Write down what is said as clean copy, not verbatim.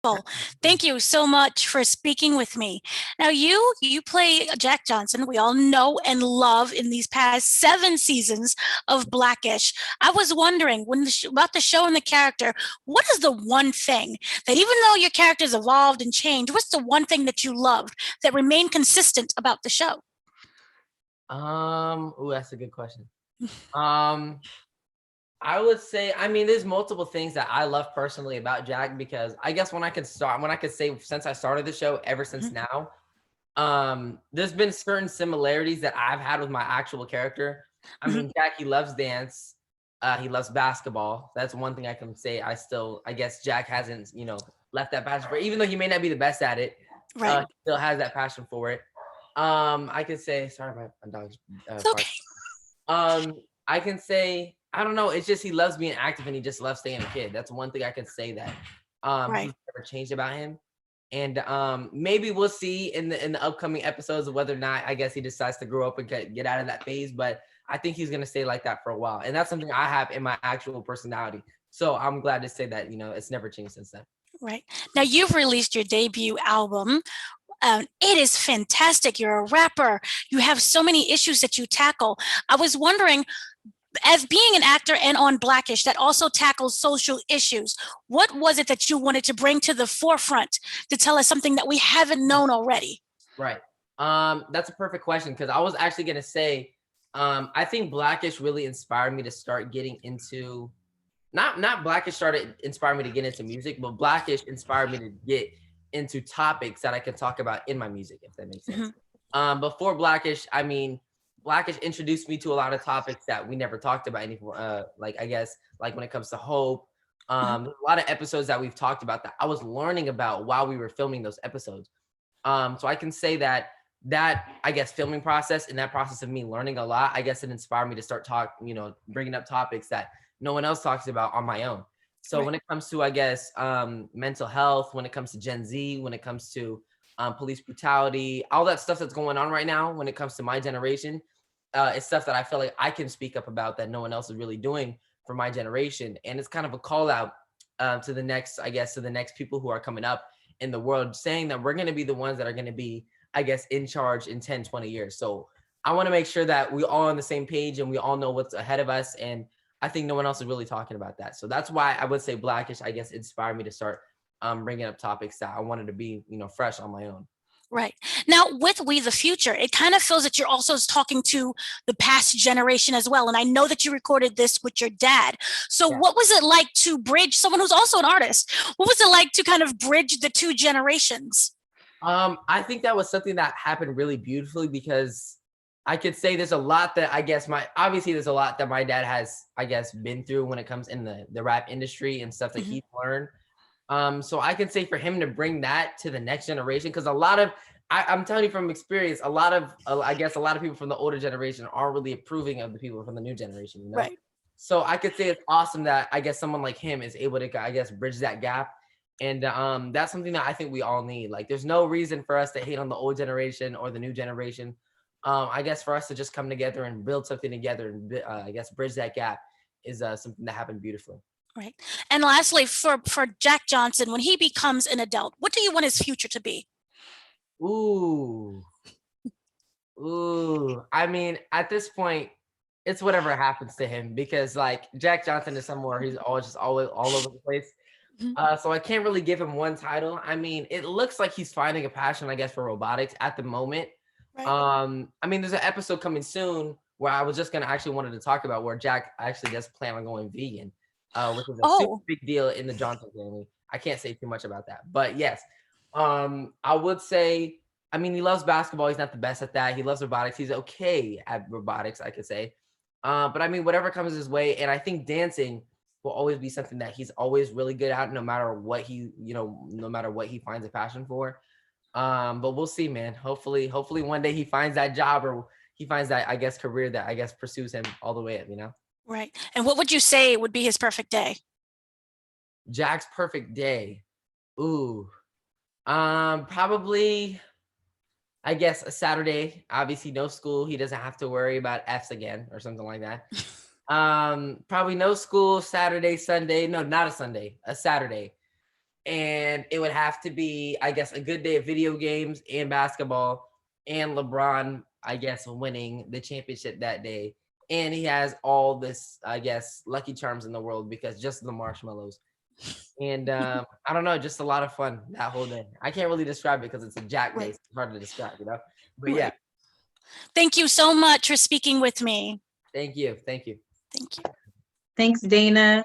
Well, thank you so much for speaking with me. Now, you play Jack Johnson. We all know and love in these past 7 seasons of Blackish. I was wondering about the show and the character. What is the one thing that, even though your character's evolved and changed, what's the one thing that you loved that remained consistent about the show? That's a good question. Um, I would say, I mean, there's multiple things that I love personally about Jack because I guess when I could say since I started the show ever since Mhm. now, there's been certain similarities that I've had with my actual character. I Mhm. mean, Jack, he loves dance. He loves basketball. That's one thing I can say. I guess Jack hasn't, left that passion for it. Even though he may not be the best at it, Right. he still has that passion for it. I could say, sorry, my dog's It's barking. okay. I can say, I don't know. It's just he loves being active and he just loves staying a kid. That's one thing I can say that Right. he's never changed about him. And maybe we'll see in the upcoming episodes of whether or not I guess he decides to grow up and get out of that phase. But I think he's gonna stay like that for a while, and that's something I have in my actual personality. So I'm glad to say that it's never changed since then. Right. Now, you've released your debut album. It is fantastic. You're a rapper. You have so many issues that you tackle. I was wondering, as being an actor and on Blackish that also tackles social issues, what was it that you wanted to bring to the forefront to tell us something that we haven't known already? Right. That's a perfect question because I was actually gonna say, I think Blackish really inspired me to start getting into not Blackish started inspired me to get into music, but Blackish inspired me to get into topics that I could talk about in my music, if that makes sense. Mhm. Before Blackish, I mean, Blackish introduced me to a lot of topics that we never talked about anymore. Like I guess, like when it comes to hope, Mhm. there's a lot of episodes that we've talked about that I was learning about while we were filming those episodes. So I can say that I guess filming process and that process of me learning a lot, I guess it inspired me to start bringing up topics that no one else talks about on my own. So Right. when it comes to, I guess, mental health, when it comes to Gen Z, when it comes to police brutality, all that stuff that's going on right now, when it comes to my generation, it's stuff that I feel like I can speak up about that no one else is really doing for my generation. And it's kind of a call out to the next, I guess, to the next people who are coming up in the world, saying that we're going to be the ones that are going to be, I guess, in charge in 10, 20 years. So I want to make sure that we all on the same page and we all know what's ahead of us. And I think no one else is really talking about that. So that's why I would say Blackish, I guess, inspired me to start bringing up topics that I wanted to be, fresh on my own. Right. Now, with We the Future, it kind of feels that you're also talking to the past generation as well. And I know that you recorded this with your dad. So, Yeah. what was it like to bridge someone who's also an artist? What was it like to kind of bridge the two generations? I think that was something that happened really beautifully because I could say there's a lot that I guess obviously there's a lot that my dad has, I guess, been through when it comes in the rap industry and stuff that Mhm. he's learned. So I can say for him to bring that to the next generation, because a lot of I'm telling you from experience, I guess a lot of people from the older generation aren't really approving of the people from the new generation. Right. So I could say it's awesome that I guess someone like him is able to, I guess, bridge that gap. And that's something that I think we all need. Like, there's no reason for us to hate on the old generation or the new generation. I guess for us to just come together and build something together and I guess bridge that gap is something that happened beautifully. Right. And lastly, for Jack Johnson, when he becomes an adult, what do you want his future to be? Ooh, ooh. I mean, at this point, it's whatever happens to him because like Jack Johnson is somewhere he's always just always all over the place. Mhm. So I can't really give him one title. I mean, it looks like he's finding a passion, I guess, for robotics at the moment. Right. I mean, there's an episode coming soon where I was just gonna actually wanted to talk about where Jack actually does plan on going vegan, which is a super Oh, big deal in the Johnson family. I can't say too much about that, but yes, I would say. I mean, he loves basketball. He's not the best at that. He loves robotics. He's okay at robotics, I could say. But I mean, whatever comes his way, and I think dancing will always be something that he's always really good at, no matter what no matter what he finds a passion for. But we'll see, man. Hopefully one day he finds that job or he finds that, I guess, career that I guess pursues him all the way up. right. And what would you say would be his perfect day? Jack's perfect day. Ooh. Probably I guess a Saturday. Obviously no school. He doesn't have to worry about F's again or something like that. Probably no school Saturday, Sunday. No, not a Sunday, a Saturday. And it would have to be, I guess, a good day of video games and basketball, and LeBron, I guess, winning the championship that day. And he has all this, I guess, lucky charms in the world because just the marshmallows. And I don't know, just a lot of fun that whole day. I can't really describe it because it's a Jack day. So it's hard to describe, you know? But yeah. Thank you so much for speaking with me. Thank you. Thank you. Thank you. Thanks, Dana.